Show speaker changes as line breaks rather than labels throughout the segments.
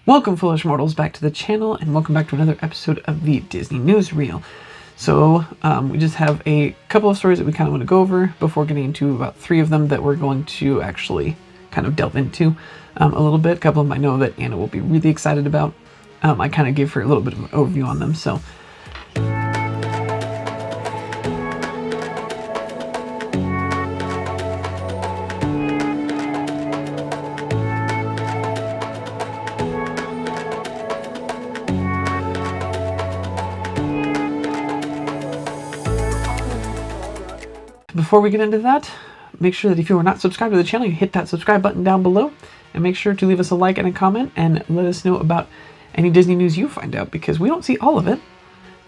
Welcome, foolish mortals, back to the channel, and welcome back to another episode of the Disney Newsreel. So, we just have a couple of stories that we kind of want to go over before getting into about 3 of them that we're going to actually kind of delve into a little bit. A couple of them I know that Anna will be really excited about. I kind of gave her a little bit of an overview on them, so... Before we get into that, make sure that if you are not subscribed to the channel, you hit that subscribe button down below, and make sure to leave us a like and a comment, and let us know about any Disney news you find out, because we don't see all of it.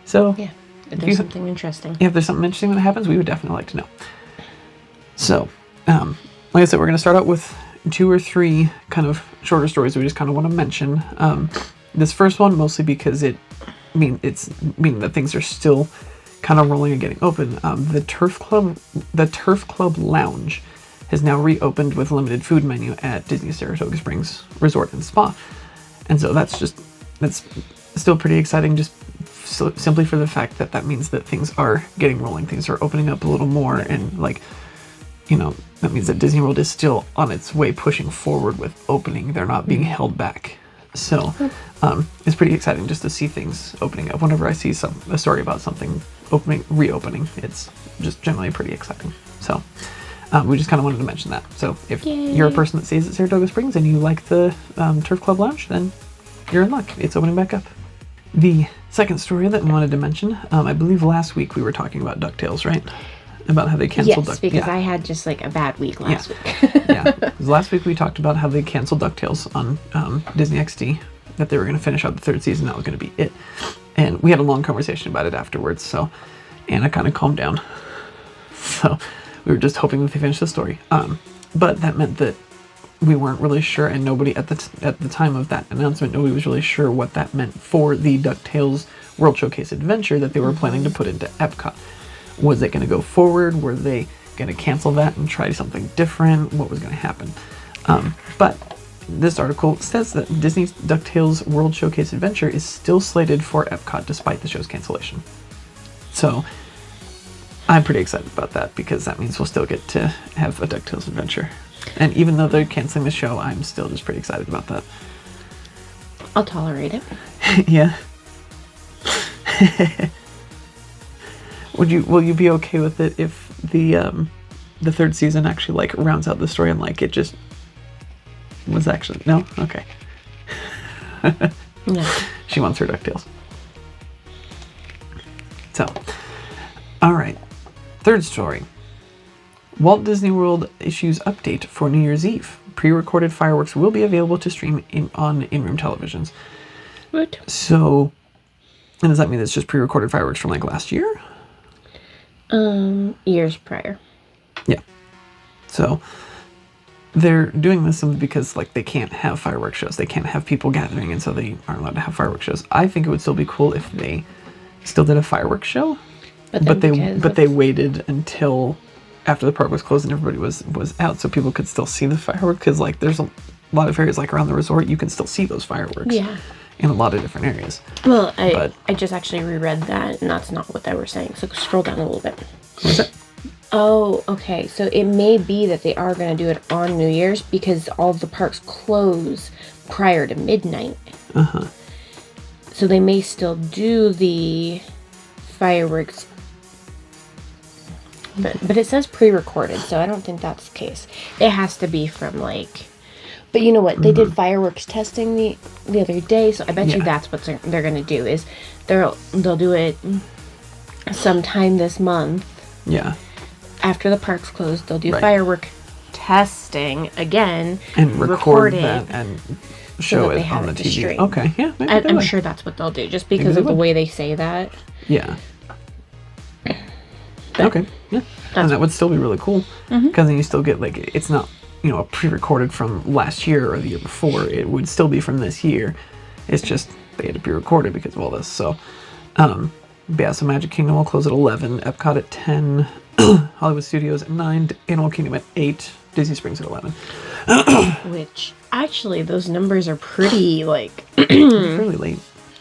So,
yeah, if there's something interesting.
If there's something interesting that happens, we would definitely like to know. So, like I said, we're going to start out with 2 or 3 kind of shorter stories that we just kind of want to mention. This first one, mostly because meaning that things are still kind of rolling and getting open. The Turf Club Lounge has now reopened with a limited food menu at Disney Saratoga Springs Resort and Spa, and so that's still pretty exciting. Just simply for the fact that that means that things are getting rolling, things are opening up a little more, and that means that Disney World is still on its way, pushing forward with opening. They're not being held back. So it's pretty exciting just to see things opening up. Whenever I see a story about something reopening, it's just generally pretty exciting. So we just kind of wanted to mention that. So if you're a person that stays at Saratoga Springs and you like the Turf Club Lounge, then you're in luck. It's opening back up. The second story that we wanted to mention, I believe last week we were talking about DuckTales, right? About how they canceled
DuckTales. Yes, because I had just like a bad week last week.
Yeah. Last week we talked about how they canceled DuckTales on Disney XD, that they were going to finish out the 3rd season. That was going to be it. And we had a long conversation about it afterwards, so Anna kind of calmed down. So we were just hoping that they finished the story. But that meant that we weren't really sure, and nobody at the time of that announcement, nobody was really sure what that meant for the DuckTales World Showcase Adventure that they were planning to put into Epcot. Was it going to go forward? Were they going to cancel that and try something different? What was going to happen? But this article says that Disney's DuckTales World Showcase Adventure is still slated for Epcot despite the show's cancellation. So I'm pretty excited about that, because that means we'll still get to have a DuckTales adventure. And even though they're canceling the show, I'm still just pretty excited about that.
I'll tolerate it.
Yeah. Will you be okay with it if the 3rd season actually like rounds out the story and like it just was actually no? Okay.
No.
She wants her DuckTales. So, all right. 3rd story. Walt Disney World issues update for New Year's Eve. Pre-recorded fireworks will be available to stream on in-room televisions.
What?
So, and does that mean it's just pre-recorded fireworks from like last year?
Years prior.
Yeah. So they're doing this simply because like they can't have fireworks shows. They can't have people gathering, and so they aren't allowed to have fireworks shows. I think it would still be cool if they still did a fireworks show, but they waited until after the park was closed and everybody was out, so people could still see the fireworks. Because like there's a lot of areas like around the resort you can still see those fireworks.
Yeah.
In a lot of different areas.
Well, I just actually reread that, and that's not what they were saying. So scroll down a little bit.
What's that?
Oh, okay. So it may be that they are going to do it on New Year's because all the parks close prior to midnight.
Uh-huh.
So they may still do the fireworks. But it says pre-recorded, so I don't think that's the case. It has to be from like... But you know what? They did fireworks testing the other day, so I bet you that's what they're going to do. Is they'll do it sometime this month.
Yeah.
After the parks close, they'll do firework testing again
and record that and show it on the TV. Okay, yeah.
I'm sure that's what they'll do, just because of the way they say that.
Yeah. But okay. Yeah. And that would still be really cool, because then you still get like, it's not, a pre-recorded from last year or the year before. It would still be from this year. It's just they had to be recorded because of all this. So, yeah, so Magic Kingdom will close at 11, Epcot at 10, Hollywood Studios at 9, Animal Kingdom at 8, Disney Springs at 11.
Which actually those numbers are pretty like
Really late.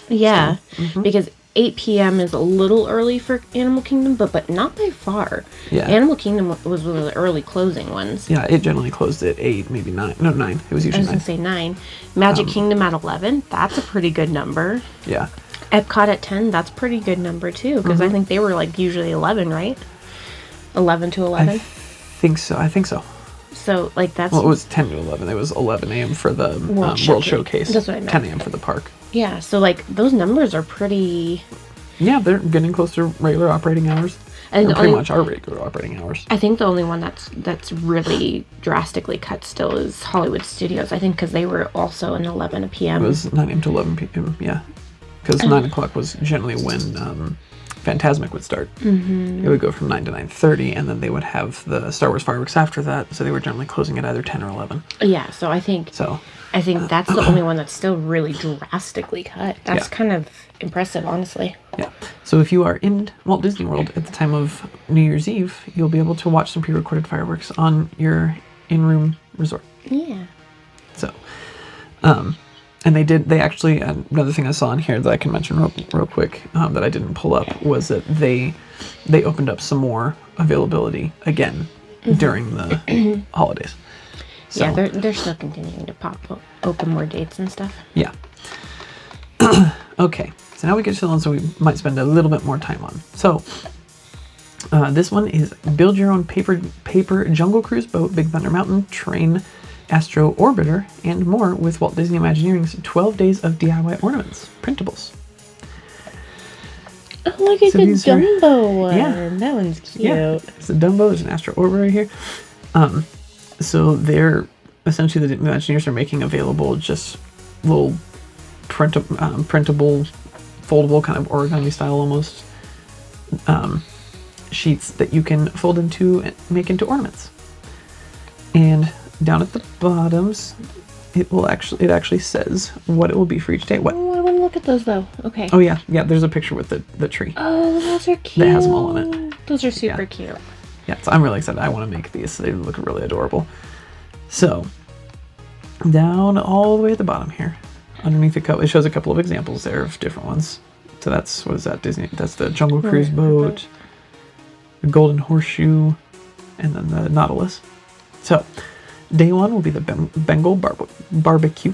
yeah, because 8 p.m. is a little early for Animal Kingdom, but not by far.
Yeah.
Animal Kingdom was one of the early closing ones.
Yeah, it generally closed at 8, maybe 9. No, 9. It was
I
usually
was
9.
going to say 9. Magic Kingdom at 11, that's a pretty good number.
Yeah.
Epcot at 10, that's pretty good number too, because I think they were like usually 11, right? 11 to 11?
I think so.
So, like, that's...
Well, it was 10 to 11. It was 11 a.m. for the World Showcase.
That's what I meant.
10 a.m. for the park.
Yeah, so, like, those numbers are pretty...
Yeah, they're getting close to regular operating hours.
And
pretty much our regular operating hours.
I think the only one that's really drastically cut still is Hollywood Studios. I think because they were also an 11 p.m.
It was 9 a.m. to 11 p.m., yeah. Because 9 o'clock was generally when Fantasmic would start. It would go from 9 to 9:30, and then they would have the Star Wars fireworks after that, so they were generally closing at either 10 or 11.
Yeah, so I think that's the only one that's still really drastically cut. That's kind of impressive, honestly.
Yeah. So if you are in Walt Disney World at the time of New Year's Eve, you'll be able to watch some pre-recorded fireworks on your in-room resort.
Yeah.
So, and they actually, another thing I saw in here that I can mention real quick that I didn't pull up was that they opened up some more availability again during the holidays. So,
yeah, they're still continuing to open more dates and stuff.
Yeah. Okay, so now we get to the ones that we might spend a little bit more time on. So, this one is build your own paper Jungle Cruise boat, Big Thunder Mountain, train, Astro Orbiter, and more with Walt Disney Imagineering's 12 Days of DIY Ornaments, printables.
Oh, look at the Dumbo one.
Yeah.
That one's cute.
Yeah, it's a Dumbo, there's an Astro Orbiter here. So they're essentially the Imagineers are making available just little printable, foldable, kind of origami style almost, sheets that you can fold into and make into ornaments. And down at the bottoms, it actually says what it will be for each day. What?
Oh, I want to look at those though. Okay.
Oh yeah, there's a picture with the tree.
Oh, those are cute.
That has them all in it.
Those are super cute.
Yeah, so I'm really excited. I want to make these. They look really adorable. So, down all the way at the bottom here, underneath the cup, it shows a couple of examples there of different ones. So that's, what is that, Disney? That's the Jungle Cruise boat, the Golden Horseshoe, and then the Nautilus. So, day 1 will be the Bengal Barbecue.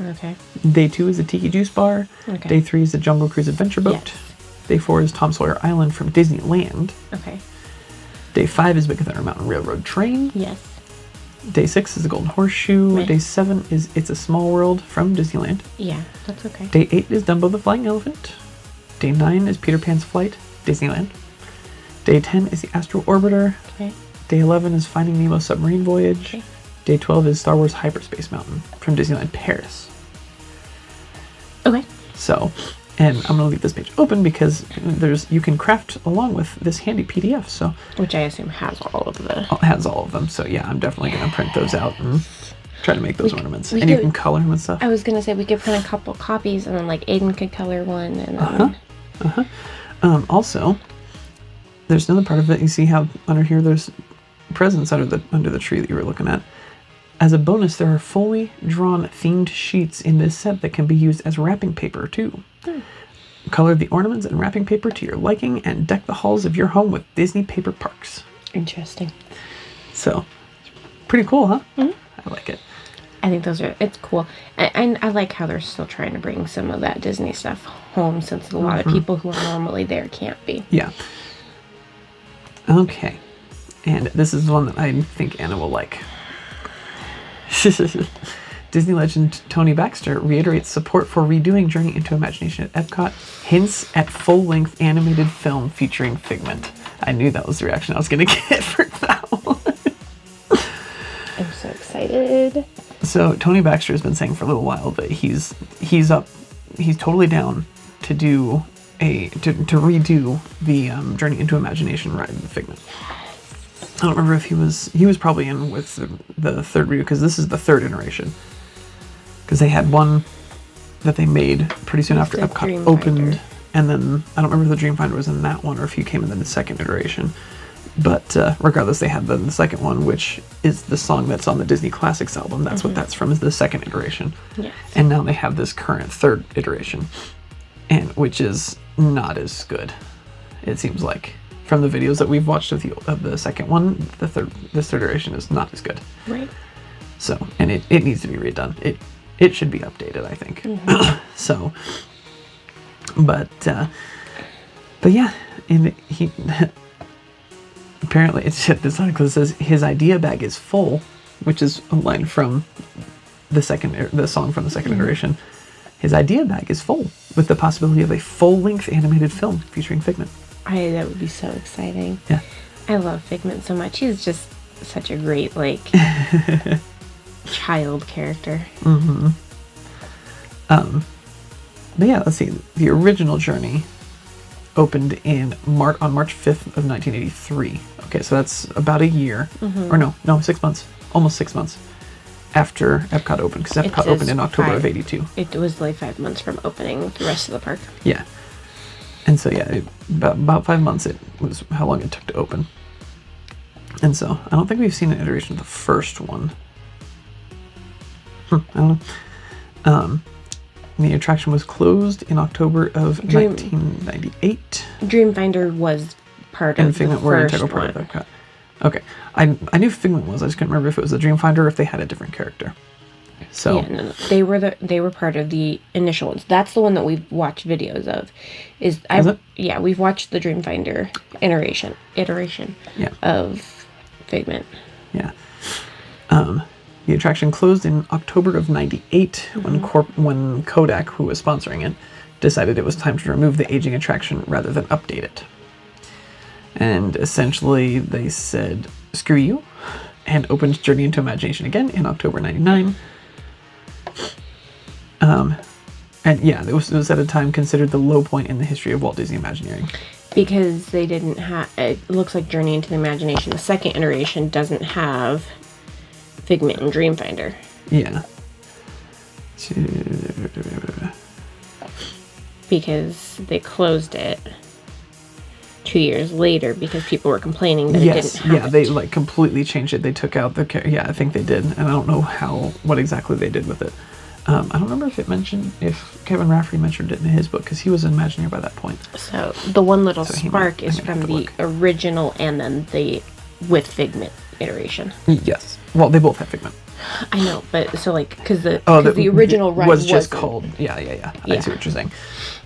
Okay.
Day 2 is the Tiki Juice Bar.
Okay.
Day 3 is the Jungle Cruise Adventure Boat.
Yes.
Day 4 is Tom Sawyer Island from Disneyland.
Okay.
Day 5 is Big Thunder Mountain Railroad Train.
Yes.
Day 6 is the Golden Horseshoe.
Right.
Day 7 is It's a Small World from Disneyland.
Yeah, that's okay.
Day 8 is Dumbo the Flying Elephant. Day 9 is Peter Pan's Flight, Disneyland. Day 10 is the Astro Orbiter.
Okay.
Day 11 is Finding Nemo Submarine Voyage.
Okay.
Day 12 is Star Wars Hyperspace Mountain from Disneyland Paris.
Okay.
So, and I'm going to leave this page open because you can craft along with this handy PDF. So,
Which I assume has all of the...
it has all of them. So yeah, I'm definitely going to print those out and try to make those ornaments.
we
And you
could-
can color them and stuff.
I was going to say we could print a couple copies and then like Aiden could color one and then...
Also, there's another part of it. You see how under here there's presents under the tree that you were looking at. As a bonus, there are fully drawn themed sheets in this set that can be used as wrapping paper too. Color the ornaments and wrapping paper to your liking and deck the halls of your home with Disney paper parks.
Interesting.
So, pretty cool, huh? I like it.
I think it's cool. And I like how they're still trying to bring some of that Disney stuff home since a lot of people who are normally there can't be.
Yeah. Okay. And this is one that I think Anna will like. Disney legend Tony Baxter reiterates support for redoing Journey into Imagination at Epcot, hints at full-length animated film featuring Figment. I knew that was the reaction I was going to get for that one.
I'm so excited.
So Tony Baxter has been saying for a little while that he's totally down to do to redo the Journey into Imagination ride with Figment. I don't remember if he was probably in with the third redo because this is the third iteration. Because they had one that they made pretty soon after Epcot opened, and then I don't remember if the Dreamfinder was in that one or if he came in the second iteration. But regardless, they had the second one, which is the song that's on the Disney Classics album. That's what that's from, is the second iteration.
Yes.
And now they have this current third iteration, and which is not as good, it seems like. From the videos that we've watched of the second one, this third iteration is not as good.
Right.
So, and it needs to be redone. It should be updated, I think. So, but yeah, and he apparently this article says his idea bag is full, which is a line from the song from the second iteration. His idea bag is full with the possibility of a full-length animated film featuring Figment.
That would be so exciting.
Yeah.
I love Figment so much. He's just such a great, like, child character.
Mm-hmm. But yeah, let's see. The original Journey opened on March 5th of 1983. Okay, so that's about a year. Or no, 6 months. Almost 6 months after Epcot opened, because Epcot opened in October of 82.
It was like 5 months from opening the rest of the park.
Yeah. And so, yeah, about 5 months it was how long it took to open. And so, I don't think we've seen an iteration of the first one. I don't know. The attraction was closed in October of 1998.
Dreamfinder was part
and
of
Figment
the
were an
first
integral part
one.
of Epcot. Okay. I knew Figment was. I just couldn't remember if it was the Dreamfinder or if they had a different character. So
yeah, no. They were part of the initial ones. That's the one that we've watched videos of. Is it? Yeah, we've watched the Dreamfinder iteration of Figment.
Yeah. The attraction closed in October of 98 when Kodak, who was sponsoring it, decided it was time to remove the aging attraction rather than update it. And essentially they said, screw you, and opened Journey into Imagination again in October 99. And yeah, it was at a time considered the low point in the history of Walt Disney Imagineering.
Because they didn't have, it looks like Journey into the Imagination, the second iteration, doesn't have Figment and Dreamfinder.
Yeah.
Because they closed it 2 years later because people were complaining that it didn't have
yeah, they like completely changed it. They took out the, yeah, I think they did. And I don't know what exactly they did with it. I don't remember if Kevin Rafferty mentioned it in his book, because he was an Imagineer by that point.
So the One Little Spark is from the original and then the with Figment iteration.
Yes. Well, they both have Figment.
I know, but so like, because the original ride
was just called, yeah. I see what you're saying.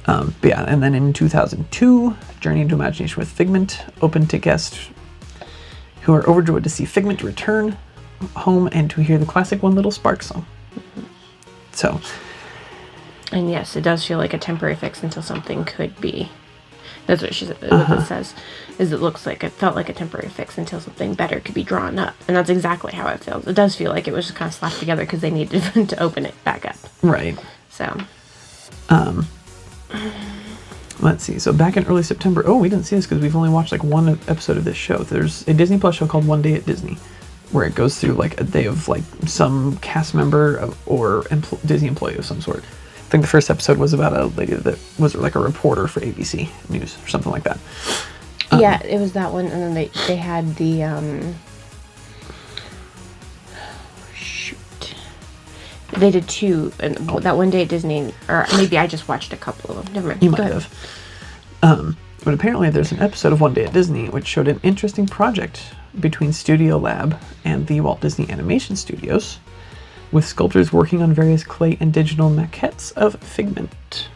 But yeah, and then in 2002, Journey into Imagination with Figment opened to guests who are overjoyed to see Figment return home and to hear the classic One Little Spark song. So,
and yes, it does feel like a temporary fix until something could be. That's what she said. What it says is it felt like a temporary fix until something better could be drawn up, and that's exactly how it feels. It does feel like it was just kind of slapped together because they needed to open it back up.
Right.
So.
Let's see. So back in early September. Oh, we didn't see this because we've only watched like one episode of this show. There's a Disney Plus show called One Day at Disney, where it goes through like a day of like some cast member or Disney employee of some sort. I think the first episode was about a lady that was like a reporter for ABC News or something like that.
Yeah, it was that one, and then they had the they did two, and that One Day at Disney, or maybe I just watched a couple of them. Never mind.
You might have. But apparently there's an episode of One Day at Disney which showed an interesting project between Studio Lab and the Walt Disney Animation Studios, with sculptors working on various clay and digital maquettes of Figment.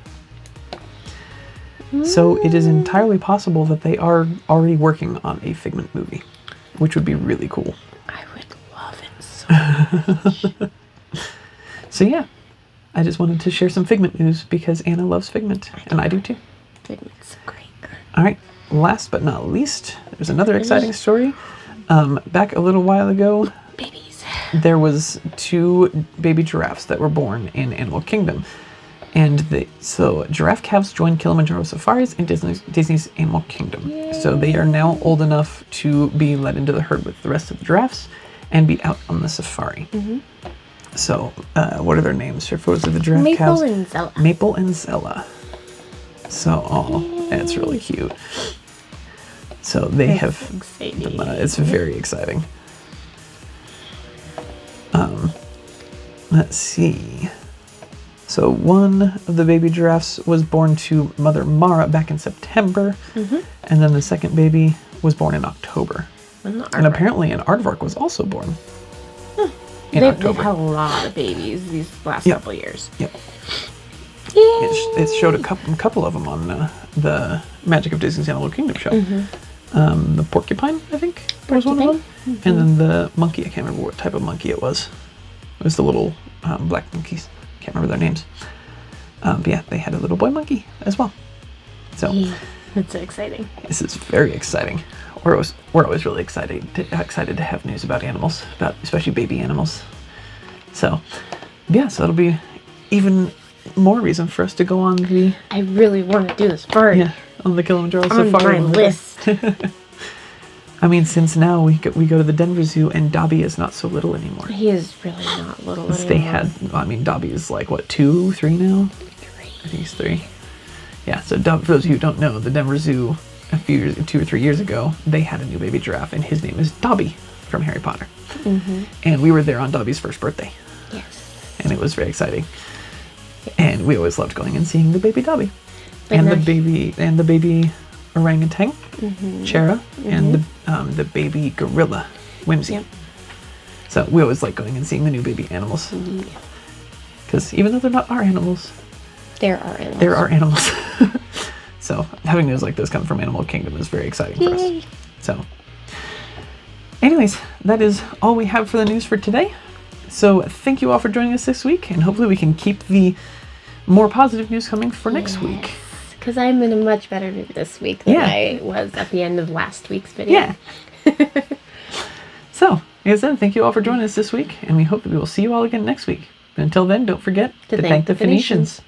So it is entirely possible that they are already working on a Figment movie, which would be really cool.
I would love it so much.
So yeah, I just wanted to share some Figment news because Anna loves Figment, and I do too.
Figment's so great.
All right, last but not least, there's another exciting story. Back a little while ago,
Babies.
There was 2 baby giraffes that were born in Animal Kingdom. And so giraffe calves joined Kilimanjaro safaris in Disney's Animal Kingdom. Yay. So they are now old enough to be let into the herd with the rest of the giraffes and be out on the safari. Mm-hmm. So what are their names? For photos of the giraffe calves?
Maple and Zella.
Maple and Zella. So, that's really cute. So they have.
Exciting.
It's very exciting. Let's see. So one of the baby giraffes was born to Mother Mara back in September, and then the second baby was born in October. And apparently an aardvark was also born in October.
They've had a lot of babies these last couple years.
Yep. It showed a couple of them on the Magic of Disney's Animal Kingdom show. The porcupine, I think, was one of them. And then the monkey, I can't remember what type of monkey it was. It was the little black monkeys. Can't remember their names. But yeah, they had a little boy monkey as well. So
that's so exciting.
This is very exciting. We're always really excited to have news about animals, about especially baby animals. So yeah, so that'll be even more reason for us to go on the.
I really want to do this part.
Yeah, on the Kilimanjaro
on
Safari.
My list.
I mean, since now we go to the Denver Zoo and Dobby is not so little anymore.
He is really not little anymore.
They had, I mean, Dobby is like, what, 2, 3 now?
3.
I think he's 3. Yeah, so for those of you who don't know, the Denver Zoo, 2 or 3 years ago, they had a new baby giraffe, and his name is Dobby from Harry Potter. And we were there on Dobby's first birthday.
Yes.
And it was very exciting. And we always loved going and seeing the baby Dobby. And the baby orangutan, Chera, and the baby gorilla, Whimsy.
Yep.
So we always like going and seeing the new baby animals. Because even though they're not our animals,
there are animals.
There are animals. So having news like this come from Animal Kingdom is very exciting for us. So anyways, that is all we have for the news for today. So thank you all for joining us this week, and hopefully we can keep the more positive news coming for next week.
Because I'm in a much better mood this week than I was at the end of last week's video.
Yeah. So, like I said, thank you all for joining us this week, and we hope that we will see you all again next week. But until then, don't forget to thank the Phoenicians.